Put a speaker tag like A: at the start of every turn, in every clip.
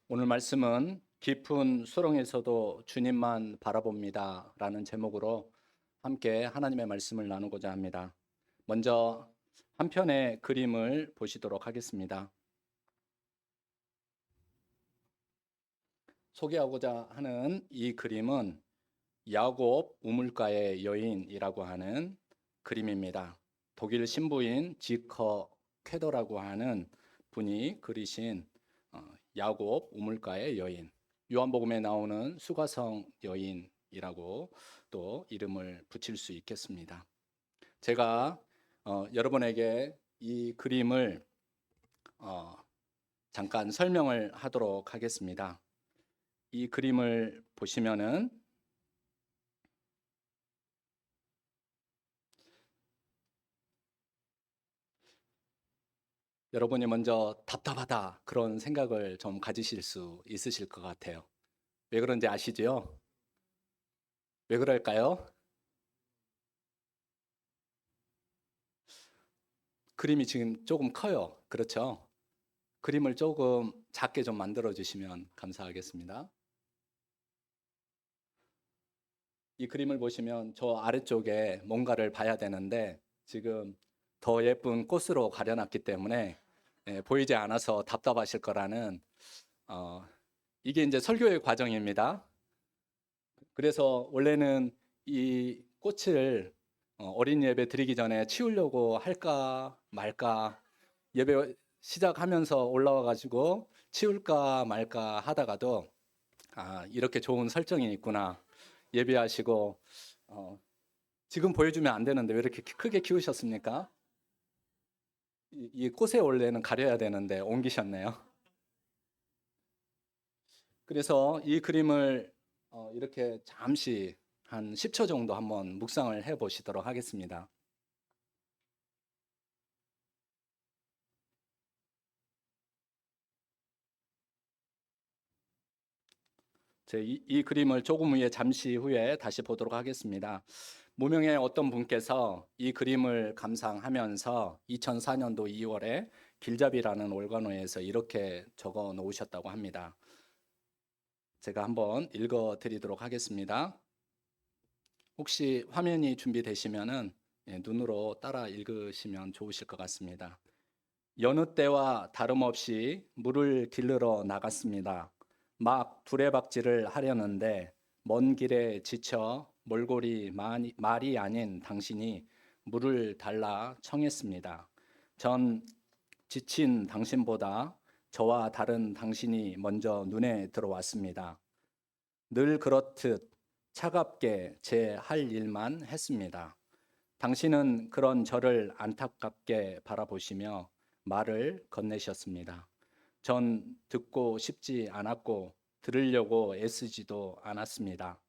A: 오늘 말씀은 깊은 수렁에서도 주님만 바라봅니다 라는 제목으로 함께 하나님의 말씀을 나누고자 합니다. 먼저 한 편의 그림을 보시도록 하겠습니다. 소개하고자 하는 이 그림은 야곱 우물가의 여인이라고 하는 그림입니다. 독일 신부인 지커 쾌더라고 하는 분이 그리신 야곱 우물가의 여인, 요한복음에 나오는 수가성 여인이라고 또 이름을 붙일 수 있겠습니다. 제가 여러분에게 이 그림을 잠깐 설명을 하도록 하겠습니다. 이 그림을 보시면은 여러분이 먼저 답답하다 그런 생각을 좀 가지실 수 있으실 것 같아요. 왜 그런지 아시죠? 왜 그럴까요? 그림이 지금 조금 커요. 그렇죠? 그림을 조금 작게 좀 만들어 주시면 감사하겠습니다. 이 그림을 보시면 저 아래쪽에 뭔가를 봐야 되는데 지금 더 예쁜 꽃으로 가려놨기 때문에 보이지 않아서 답답하실 거라는 어, 이게 이제 설교의 과정입니다. 그래서 원래는 이 꽃을 어린 예배 드리기 전에 치우려고 할까 말까 예배 시작하면서 올라와 가지고 치울까 말까 하다가도 이렇게 좋은 설정이 있구나. 예배하시고 지금 보여주면 안 되는데 왜 이렇게 크게 키우셨습니까? 이 꽃의 원래는 가려야 되는데 옮기셨네요. 그래서 이 그림을 이렇게 잠시 한 10초 정도 한번 묵상을 해 보시도록 하겠습니다. 이 그림을 조금 후에 잠시 후에 다시 보도록 하겠습니다. 무명의 어떤 분께서 이 그림을 감상하면서 2004년도 2월에 길잡이라는 월간호에서 이렇게 적어 놓으셨다고 합니다. 제가 한번 읽어 드리도록 하겠습니다. 혹시 화면이 준비되시면은 눈으로 따라 읽으시면 좋으실 것 같습니다. 여느 때와 다름없이 물을 길르러 나갔습니다. 막 두레박질을 하려는데 먼 길에 지쳐 몰골이 말이 아닌 당신이 물을 달라 청했습니다. 전 지친 당신보다 저와 다른 당신이 먼저 눈에 들어왔습니다. 늘 그렇듯 차갑게 제 할 일만 했습니다. 당신은 그런 저를 안타깝게 바라보시며 말을 건네셨습니다. 전 듣고 싶지 않았고 들으려고 애쓰지도 않았습니다.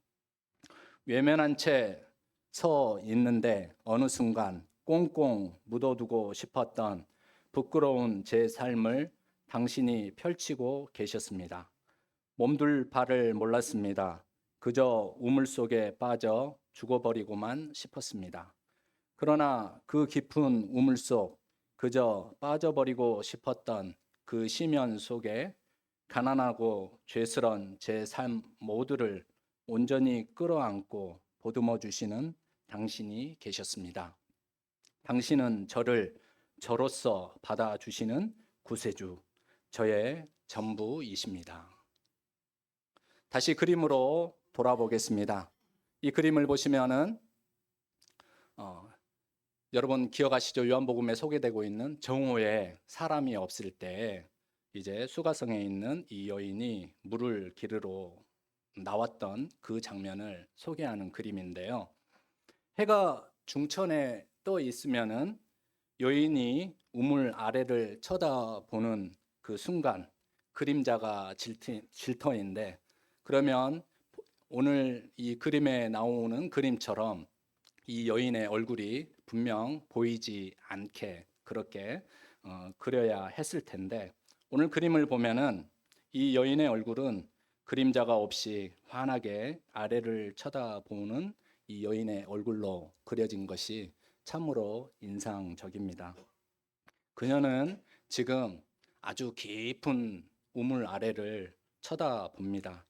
A: 외면한 채 서 있는데 어느 순간 꽁꽁 묻어두고 싶었던 부끄러운 제 삶을 당신이 펼치고 계셨습니다. 몸둘 바를 몰랐습니다. 그저 우물 속에 빠져 죽어버리고만 싶었습니다. 그러나 그 깊은 우물 속 그저 빠져버리고 싶었던 그 심연 속에 가난하고 죄스런 제 삶 모두를 온전히 끌어안고 보듬어 주시는 당신이 계셨습니다. 당신은 저를 저로서 받아주시는 구세주, 저의 전부이십니다. 다시 그림으로 돌아보겠습니다. 이 그림을 보시면은 어, 여러분 기억하시죠? 요한복음에 소개되고 있는 정오에 사람이 없을 때 이제 수가성에 있는 이 여인이 물을 기르러 나왔던 그 장면을 소개하는 그림인데요. 해가 중천에 떠 있으면은 여인이 우물 아래를 쳐다보는 그 순간 그림자가 질터인데 그러면 오늘 이 그림에 나오는 그림처럼 이 여인의 얼굴이 분명 보이지 않게 그렇게 그려야 했을 텐데 오늘 그림을 보면은 이 여인의 얼굴은 그림자가 없이 환하게 아래를 쳐다보는 이 여인의 얼굴로 그려진 것이 참으로 인상적입니다. 그녀는 지금 아주 깊은 우물 아래를 쳐다봅니다.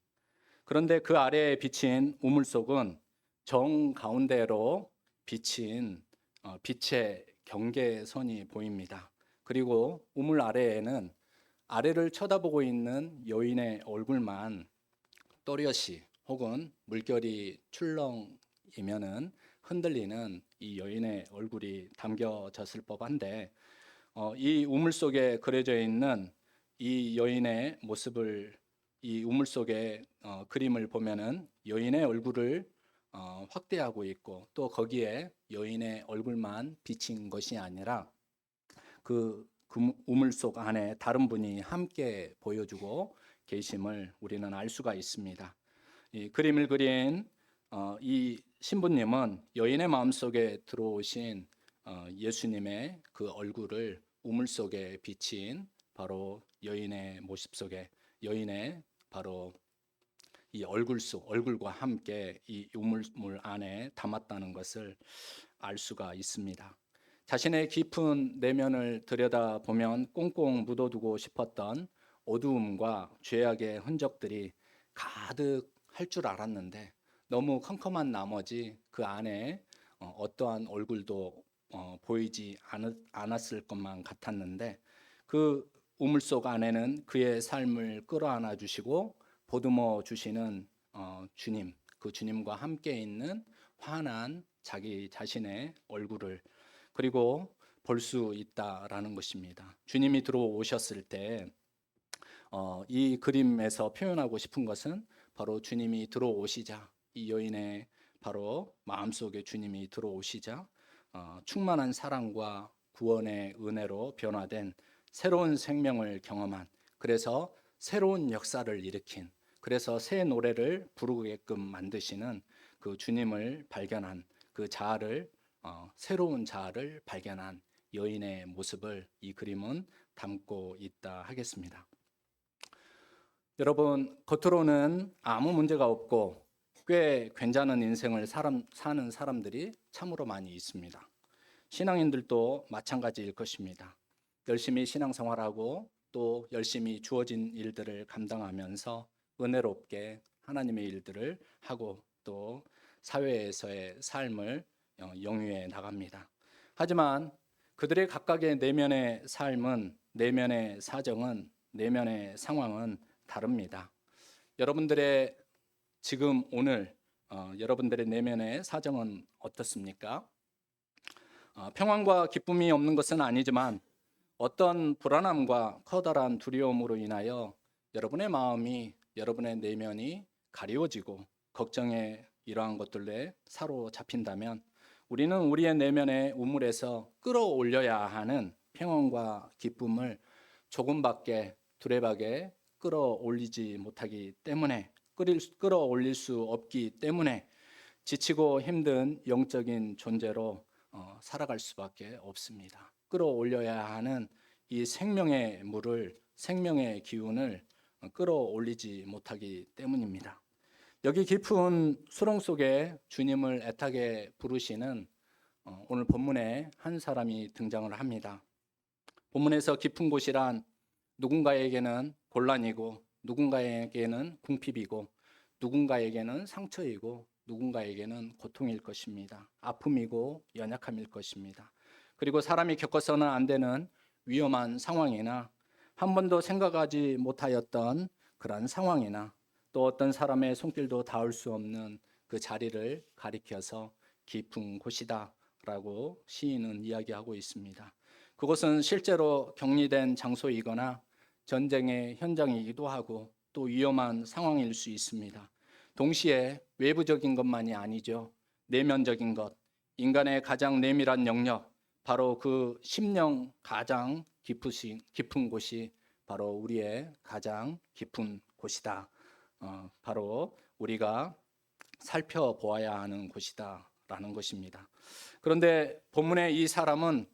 A: 그런데 그 아래에 비친 우물 속은 정 가운데로 비친 빛의 경계선이 보입니다. 그리고 우물 아래에는 아래를 쳐다보고 있는 여인의 얼굴만 또렷이 혹은 물결이 출렁이면은 흔들리는 이 여인의 얼굴이 담겨졌을 법한데 이 우물 속에 그려져 있는 이 여인의 모습을 이 우물 속의 그림을 보면은 여인의 얼굴을 확대하고 있고 또 거기에 여인의 얼굴만 비친 것이 아니라 그 우물 속 안에 다른 분이 함께 보여주고 계심을 우리는 알 수가 있습니다. 이 그림을 그린 이 신부님은 여인의 마음속에 들어오신 예수님의 그 얼굴을 우물 속에 비친 바로 여인의 모습 속에 여인의 바로 이 얼굴과 함께 이 우물 안에 담았다는 것을 알 수가 있습니다. 자신의 깊은 내면을 들여다보면 꽁꽁 묻어두고 싶었던 어두움과 죄악의 흔적들이 가득할 줄 알았는데 너무 컴컴한 나머지 그 안에 어떠한 얼굴도 보이지 않았을 것만 같았는데 그 우물 속 안에는 그의 삶을 끌어안아 주시고 보듬어 주시는 주님, 그 주님과 함께 있는 환한 자기 자신의 얼굴을 그리고 볼 수 있다라는 것입니다. 주님이 들어오셨을 때 이 그림에서 표현하고 싶은 것은 바로 주님이 들어오시자 이 여인의 바로 마음속에 주님이 들어오시자 충만한 사랑과 구원의 은혜로 변화된 새로운 생명을 경험한 그래서 새로운 역사를 일으킨 그래서 새 노래를 부르게끔 만드시는 그 주님을 발견한 그 자아를 새로운 자아를 발견한 여인의 모습을 이 그림은 담고 있다 하겠습니다. 여러분 겉으로는 아무 문제가 없고 꽤 괜찮은 인생을 사는 사람들이 참으로 많이 있습니다. 신앙인들도 마찬가지일 것입니다. 열심히 신앙생활하고 또 열심히 주어진 일들을 감당하면서 은혜롭게 하나님의 일들을 하고 또 사회에서의 삶을 영위해 나갑니다. 하지만 그들의 각각의 내면의 삶은 내면의 사정은 내면의 상황은 다릅니다. 여러분들의 지금 오늘 여러분들의 내면의 사정은 어떻습니까? 평안과 기쁨이 없는 것은 아니지만 어떤 불안함과 커다란 두려움으로 인하여 여러분의 마음이 여러분의 내면이 가리워지고 걱정에 이러한 것들에 사로잡힌다면 우리는 우리의 내면의 우물에서 끌어올려야 하는 평안과 기쁨을 조금밖에 두레박에 끌어올리지 못하기 때문에 끌어올릴 수 없기 때문에 지치고 힘든 영적인 존재로 살아갈 수밖에 없습니다. 끌어올려야 하는 이 생명의 물을 생명의 기운을 끌어올리지 못하기 때문입니다. 여기 깊은 수렁 속에 주님을 애타게 부르시는 오늘 본문에 한 사람이 등장을 합니다. 본문에서 깊은 곳이란 누군가에게는 곤란이고 누군가에게는 궁핍이고 누군가에게는 상처이고 누군가에게는 고통일 것입니다. 아픔이고 연약함일 것입니다. 그리고 사람이 겪어서는 안 되는 위험한 상황이나 한 번도 생각하지 못하였던 그런 상황이나 또 어떤 사람의 손길도 닿을 수 없는 그 자리를 가리켜서 깊은 곳이다 라고 시인은 이야기하고 있습니다. 그곳은 실제로 격리된 장소이거나 전쟁의 현장이기도 하고 또 위험한 상황일 수 있습니다. 동시에 외부적인 것만이 아니죠. 내면적인 것, 인간의 가장 내밀한 영역, 바로 그 심령 가장 깊은 곳이 바로 우리의 가장 깊은 곳이다. 바로 우리가 살펴보아야 하는 곳이다 라는 것입니다. 그런데 본문의 이 사람은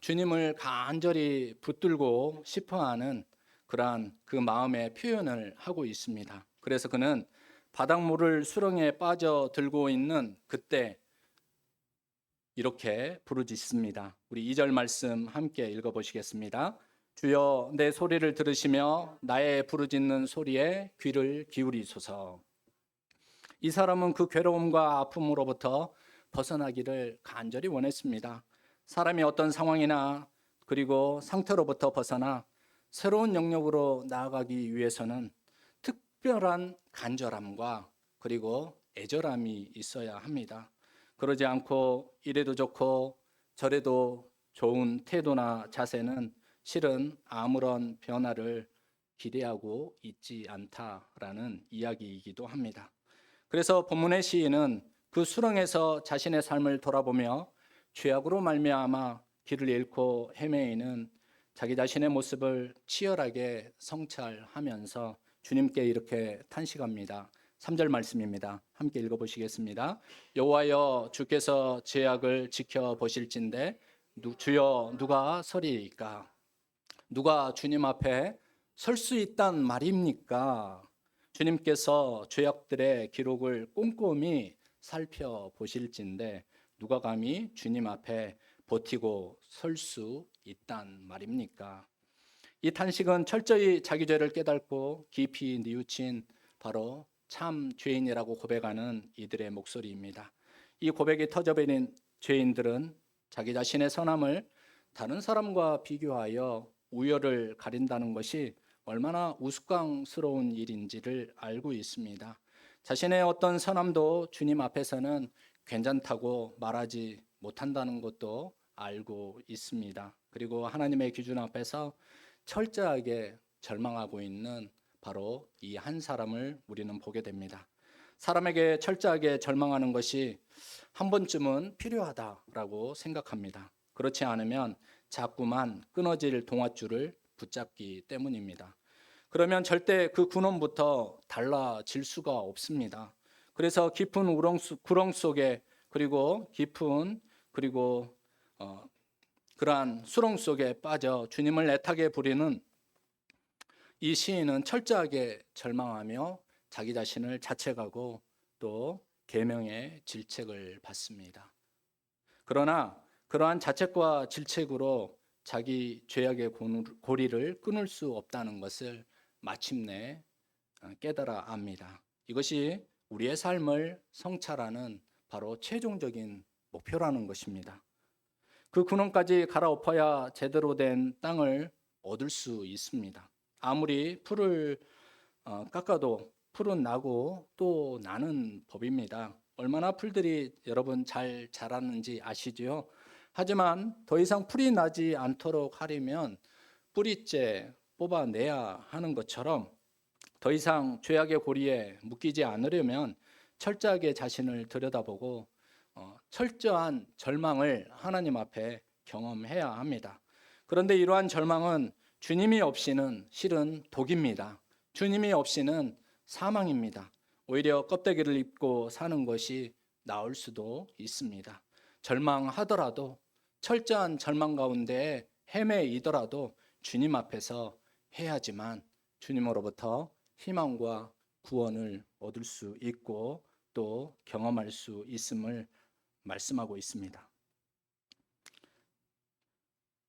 A: 주님을 간절히 붙들고 싶어하는 그러한 그 마음의 표현을 하고 있습니다. 그래서 그는 바닷물을 수렁에 빠져 들고 있는 그때 이렇게 부르짖습니다. 우리 2절 말씀 함께 읽어보시겠습니다. 주여 내 소리를 들으시며 나의 부르짖는 소리에 귀를 기울이소서. 이 사람은 그 괴로움과 아픔으로부터 벗어나기를 간절히 원했습니다. 사람이 어떤 상황이나 그리고 상태로부터 벗어나 새로운 영역으로 나아가기 위해서는 특별한 간절함과 그리고 애절함이 있어야 합니다. 그러지 않고 이래도 좋고 저래도 좋은 태도나 자세는 실은 아무런 변화를 기대하고 있지 않다라는 이야기이기도 합니다. 그래서 본문의 시인은 그 수렁에서 자신의 삶을 돌아보며 죄악으로 말미암아 길을 잃고 헤매이는 자기 자신의 모습을 치열하게 성찰하면서 주님께 이렇게 탄식합니다. 3절 말씀입니다. 함께 읽어보시겠습니다. 여호와여 주께서 죄악을 지켜보실진대 주여 누가 서리이까? 누가 주님 앞에 설 수 있단 말입니까? 주님께서 죄악들의 기록을 꼼꼼히 살펴보실진데 누가 감히 주님 앞에 버티고 설 수 있단 말입니까? 이 탄식은 철저히 자기 죄를 깨닫고 깊이 뉘우친 바로 참 죄인이라고 고백하는 이들의 목소리입니다. 이 고백이 터져버린 죄인들은 자기 자신의 선함을 다른 사람과 비교하여 우열을 가린다는 것이 얼마나 우스꽝스러운 일인지를 알고 있습니다. 자신의 어떤 선함도 주님 앞에서는 괜찮다고 말하지 못한다는 것도 알고 있습니다. 그리고 하나님의 기준 앞에서 철저하게 절망하고 있는 바로 이 한 사람을 우리는 보게 됩니다. 사람에게 철저하게 절망하는 것이 한 번쯤은 필요하다라고 생각합니다. 그렇지 않으면 자꾸만 끊어질 동아줄을 붙잡기 때문입니다. 그러면 절대 그 근원부터 달라질 수가 없습니다. 그래서 깊은 구렁 속에 그리고 깊은 그러한 수렁 속에 빠져 주님을 애타게 부리는 이 시인은 철저하게 절망하며 자기 자신을 자책하고 또 계명의 질책을 받습니다. 그러나 그러한 자책과 질책으로 자기 죄악의 고리를 끊을 수 없다는 것을 마침내 깨달아 압니다. 이것이 우리의 삶을 성찰하는 바로 최종적인 목표라는 것입니다. 그 근원까지 갈아엎어야 제대로 된 땅을 얻을 수 있습니다. 아무리 풀을 깎아도 풀은 나고 또 나는 법입니다. 얼마나 풀들이 여러분 잘 자라는지 아시죠? 하지만 더 이상 풀이 나지 않도록 하려면 뿌리째 뽑아내야 하는 것처럼 더 이상 죄악의 고리에 묶이지 않으려면 철저하게 자신을 들여다보고 철저한 절망을 하나님 앞에 경험해야 합니다. 그런데 이러한 절망은 주님이 없이는 실은 독입니다. 주님이 없이는 사망입니다. 오히려 껍데기를 입고 사는 것이 나을 수도 있습니다. 절망하더라도 철저한 절망 가운데 헤매이더라도 주님 앞에서 해야지만 주님으로부터 희망과 구원을 얻을 수 있고 또 경험할 수 있음을 말씀하고 있습니다.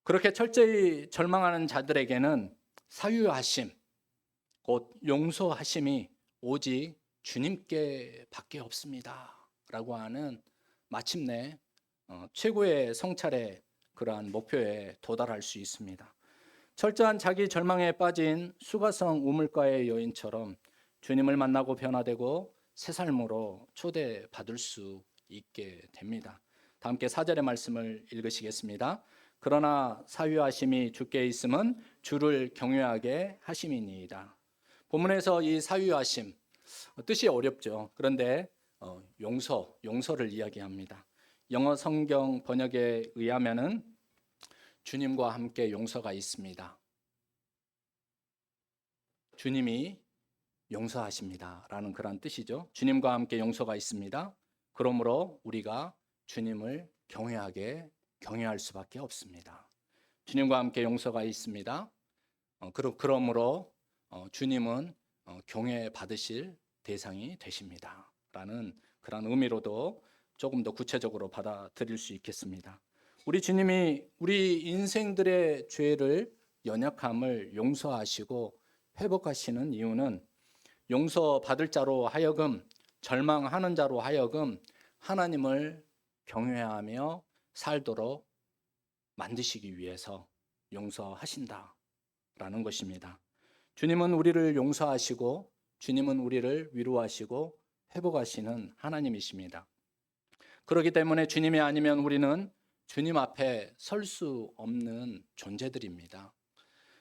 A: 그렇게 철저히 절망하는 자들에게는 사유하심, 곧 용서하심이 오직 주님께 밖에 없습니다 라고 하는 마침내 최고의 성찰의 그러한 목표에 도달할 수 있습니다. 철저한 자기 절망에 빠진 수가성 우물가의 여인처럼 주님을 만나고 변화되고 새 삶으로 초대받을 수 있게 됩니다. 다 함께 4절의 말씀을 읽으시겠습니다. 그러나 사유하심이 주께 있음은 주를 경외하게 하심이니이다. 본문에서 이 사유하심 뜻이 어렵죠. 그런데 용서를 이야기합니다. 영어 성경 번역에 의하면은 주님과 함께 용서가 있습니다. 주님이 용서하십니다 라는 그런 뜻이죠. 주님과 함께 용서가 있습니다. 그러므로 우리가 주님을 경외할 수밖에 없습니다. 주님과 함께 용서가 있습니다. 그러므로 주님은 경외받으실 대상이 되십니다 라는 그런 의미로도 조금 더 구체적으로 받아들일 수 있겠습니다. 우리 주님이 우리 인생들의 죄를 연약함을 용서하시고 회복하시는 이유는 용서받을 자로 하여금, 절망하는 자로 하여금 하나님을 경외하며 살도록 만드시기 위해서 용서하신다라는 것입니다. 주님은 우리를 용서하시고 주님은 우리를 위로하시고 회복하시는 하나님이십니다. 그렇기 때문에 주님이 아니면 우리는 주님 앞에 설 수 없는 존재들입니다.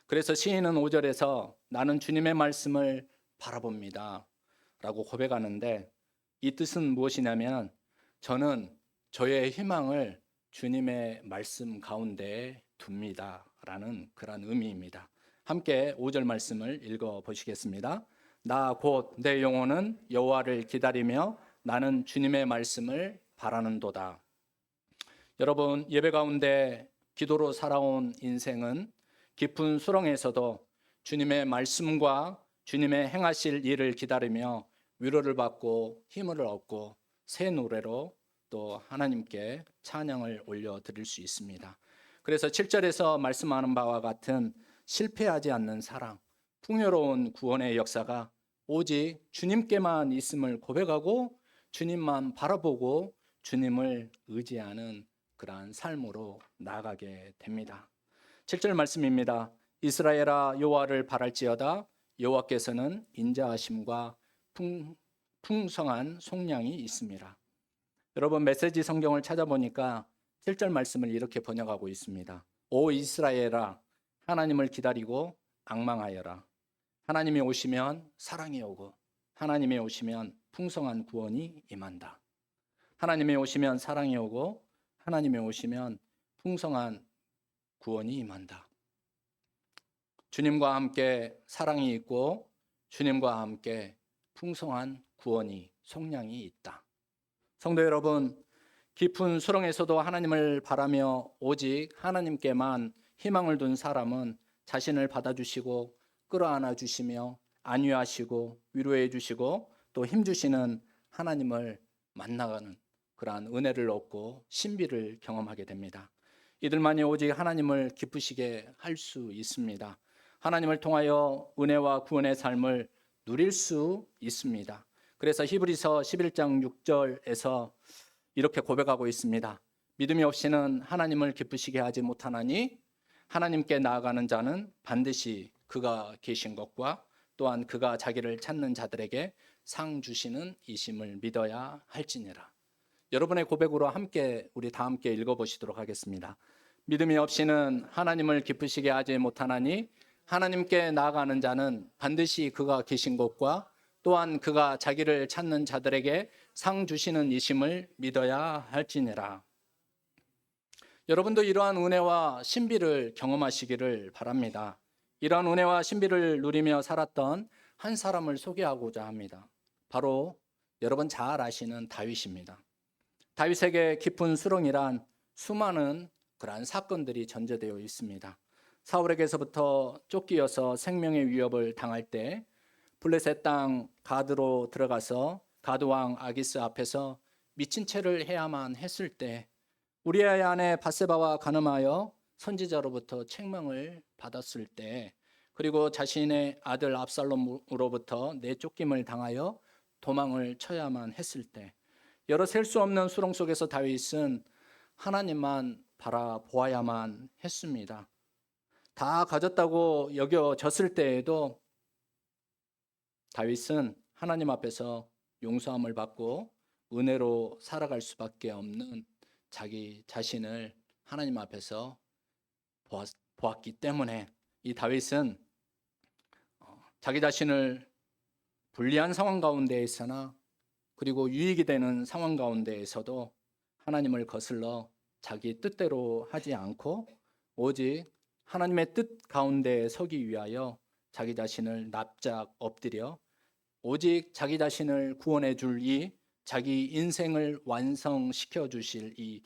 A: 그래서 시인은 5절에서 나는 주님의 말씀을 바라봅니다 라고 고백하는데, 이 뜻은 무엇이냐면 저는 저의 희망을 주님의 말씀 가운데에 둡니다 라는 그런 의미입니다. 함께 5절 말씀을 읽어 보시겠습니다. 나 곧 내 영혼은 여호와를 기다리며 나는 주님의 말씀을 바라는도다. 여러분, 예배 가운데 기도로 살아온 인생은 깊은 수렁에서도 주님의 말씀과 주님의 행하실 일을 기다리며 위로를 받고 힘을 얻고 새 노래로 또 하나님께 찬양을 올려드릴 수 있습니다. 그래서 7절에서 말씀하는 바와 같은 실패하지 않는 사랑, 풍요로운 구원의 역사가 오직 주님께만 있음을 고백하고 주님만 바라보고 주님을 의지하는 그러한 삶으로 나아가게 됩니다. 7절 말씀입니다. 이스라엘아 여호와를 바랄지어다. 여호와께서는 인자하심과 풍성한 속량이 있습니다. 여러분, 메시지 성경을 찾아보니까 7절 말씀을 이렇게 번역하고 있습니다. 오 이스라엘아, 하나님을 기다리고 앙망하여라. 하나님이 오시면 사랑이 오고 하나님이 오시면 풍성한 구원이 임한다. 하나님이 오시면 사랑이 오고 하나님이 오시면 풍성한 구원이 임한다. 주님과 함께 사랑이 있고 주님과 함께 풍성한 구원이 속량이 있다. 성도 여러분, 깊은 수렁에서도 하나님을 바라며 오직 하나님께만 희망을 둔 사람은 자신을 받아주시고 끌어안아 주시며 안위하시고 위로해 주시고 또 힘주시는 하나님을 만나가는 그러한 은혜를 얻고 신비를 경험하게 됩니다. 이들만이 오직 하나님을 기쁘시게 할 수 있습니다. 하나님을 통하여 은혜와 구원의 삶을 누릴 수 있습니다. 그래서 히브리서 11장 6절에서 이렇게 고백하고 있습니다. 믿음이 없이는 하나님을 기쁘시게 하지 못하나니 하나님께 나아가는 자는 반드시 그가 계신 것과 또한 그가 자기를 찾는 자들에게 상 주시는 이심을 믿어야 할지니라. 여러분의 고백으로 함께 우리 다 함께 읽어보시도록 하겠습니다. 믿음이 없이는 하나님을 기쁘시게 하지 못하나니 하나님께 나아가는 자는 반드시 그가 계신 곳과 또한 그가 자기를 찾는 자들에게 상 주시는 이심을 믿어야 할지니라. 여러분도 이러한 은혜와 신비를 경험하시기를 바랍니다. 이러한 은혜와 신비를 누리며 살았던 한 사람을 소개하고자 합니다. 바로 여러분 잘 아시는 다윗입니다. 다윗에게 깊은 수렁이란 수많은 그러한 사건들이 전제되어 있습니다. 사울에게서부터 쫓기어서 생명의 위협을 당할 때 블레셋 땅 가드로 들어가서 가드 왕 아기스 앞에서 미친 채를 해야만 했을 때 우리아의 아내 바세바와 간음하여 선지자로부터 책망을 받았을 때 그리고 자신의 아들 압살롬으로부터 내쫓김을 당하여 도망을 쳐야만 했을 때 여러 셀 수 없는 수렁 속에서 다윗은 하나님만 바라보아야만 했습니다. 다 가졌다고 여겨졌을 때에도 다윗은 하나님 앞에서 용서함을 받고 은혜로 살아갈 수밖에 없는 자기 자신을 하나님 앞에서 보았기 때문에 이 다윗은 자기 자신을 불리한 상황 가운데 있으나 그리고 유익이 되는 상황 가운데에서도 하나님을 거슬러 자기 뜻대로 하지 않고 오직 하나님의 뜻 가운데 서기 위하여 자기 자신을 납작 엎드려 오직 자기 자신을 구원해 줄 이 자기 인생을 완성시켜 주실 이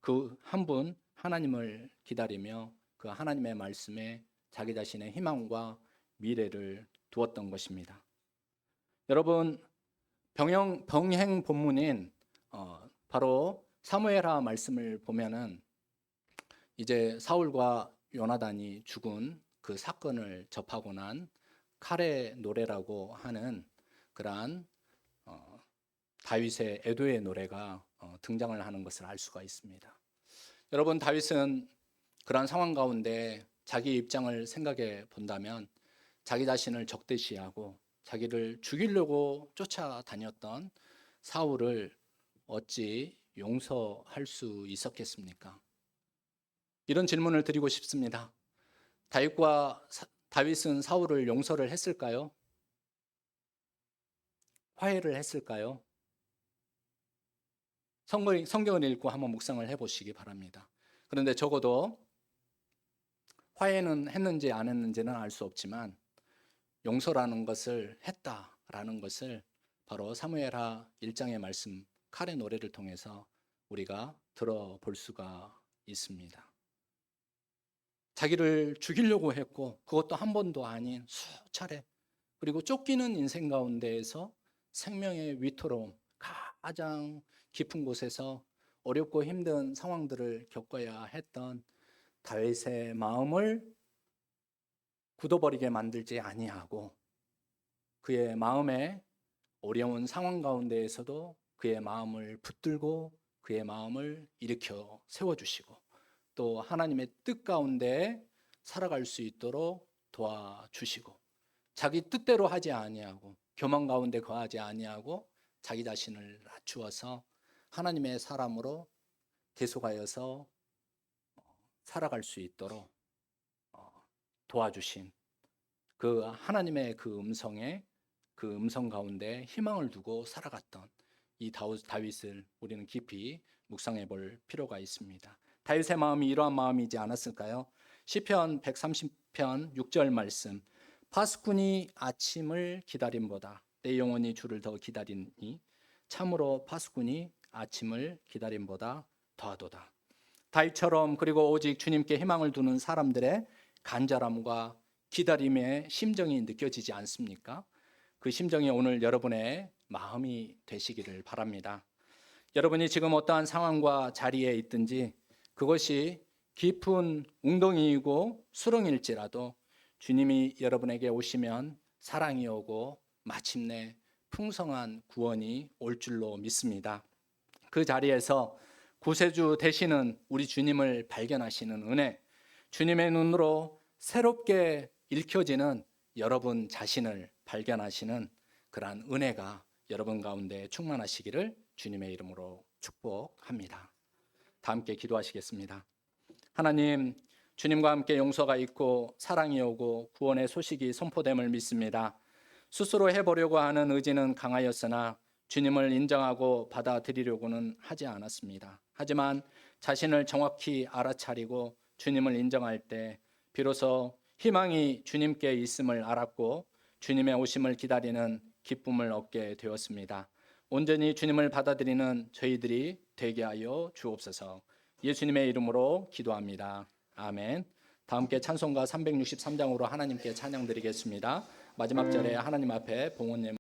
A: 그 한 분 하나님을 기다리며 그 하나님의 말씀에 자기 자신의 희망과 미래를 두었던 것입니다. 여러분, 병행 본문인 바로 사무엘하 말씀을 보면은 이제 사울과 요나단이 죽은 그 사건을 접하고 난 칼의 노래라고 하는 그러한 다윗의 애도의 노래가 등장을 하는 것을 알 수가 있습니다. 여러분, 다윗은 그러한 상황 가운데 자기 입장을 생각해 본다면 자기 자신을 적대시하고 자기를 죽이려고 쫓아다녔던 사울을 어찌 용서할 수 있었겠습니까? 이런 질문을 드리고 싶습니다. 다윗은 사울을 용서를 했을까요? 화해를 했을까요? 성경을 읽고 한번 묵상을 해보시기 바랍니다. 그런데 적어도 화해는 했는지 안 했는지는 알 수 없지만 용서라는 것을 했다라는 것을 바로 사무엘하 1장의 말씀 칼의 노래를 통해서 우리가 들어볼 수가 있습니다. 자기를 죽이려고 했고 그것도 한 번도 아닌 수차례, 그리고 쫓기는 인생 가운데에서 생명의 위태로움, 가장 깊은 곳에서 어렵고 힘든 상황들을 겪어야 했던 다윗의 마음을 굳어버리게 만들지 아니하고 그의 마음에 어려운 상황 가운데에서도 그의 마음을 붙들고 그의 마음을 일으켜 세워주시고 또 하나님의 뜻 가운데 살아갈 수 있도록 도와주시고 자기 뜻대로 하지 아니하고 교만 가운데 거하지 아니하고 자기 자신을 낮추어서 하나님의 사람으로 계속하여서 살아갈 수 있도록 도와주신 그 하나님의 그 음성 가운데 희망을 두고 살아갔던 이 다윗을 우리는 깊이 묵상해 볼 필요가 있습니다. 다윗의 마음이 이러한 마음이지 않았을까요? 시편 130편 6절 말씀, 파수꾼이 아침을 기다림보다 내 영혼이 주를 더 기다리니 참으로 파수꾼이 아침을 기다림보다 더하도다. 다윗처럼 그리고 오직 주님께 희망을 두는 사람들의 간절함과 기다림의 심정이 느껴지지 않습니까? 그 심정이 오늘 여러분의 마음이 되시기를 바랍니다. 여러분이 지금 어떠한 상황과 자리에 있든지 그것이 깊은 웅덩이이고 수렁일지라도 주님이 여러분에게 오시면 사랑이 오고 마침내 풍성한 구원이 올 줄로 믿습니다. 그 자리에서 구세주 되시는 우리 주님을 발견하시는 은혜, 주님의 눈으로 새롭게 읽혀지는 여러분 자신을 발견하시는 그러한 은혜가 여러분 가운데 충만하시기를 주님의 이름으로 축복합니다. 다 함께 기도하시겠습니다. 하나님, 주님과 함께 용서가 있고 사랑이 오고 구원의 소식이 선포됨을 믿습니다. 스스로 해보려고 하는 의지는 강하였으나 주님을 인정하고 받아들이려고는 하지 않았습니다. 하지만 자신을 정확히 알아차리고 주님을 인정할 때 비로소 희망이 주님께 있음을 알았고 주님의 오심을 기다리는 기쁨을 얻게 되었습니다. 온전히 주님을 받아들이는 저희들이 되게 하여 주옵소서. 예수님의 이름으로 기도합니다. 아멘. 다 함께 찬송가 363장으로 하나님께 찬양 드리겠습니다. 마지막 절에 하나님 앞에 봉헌 예물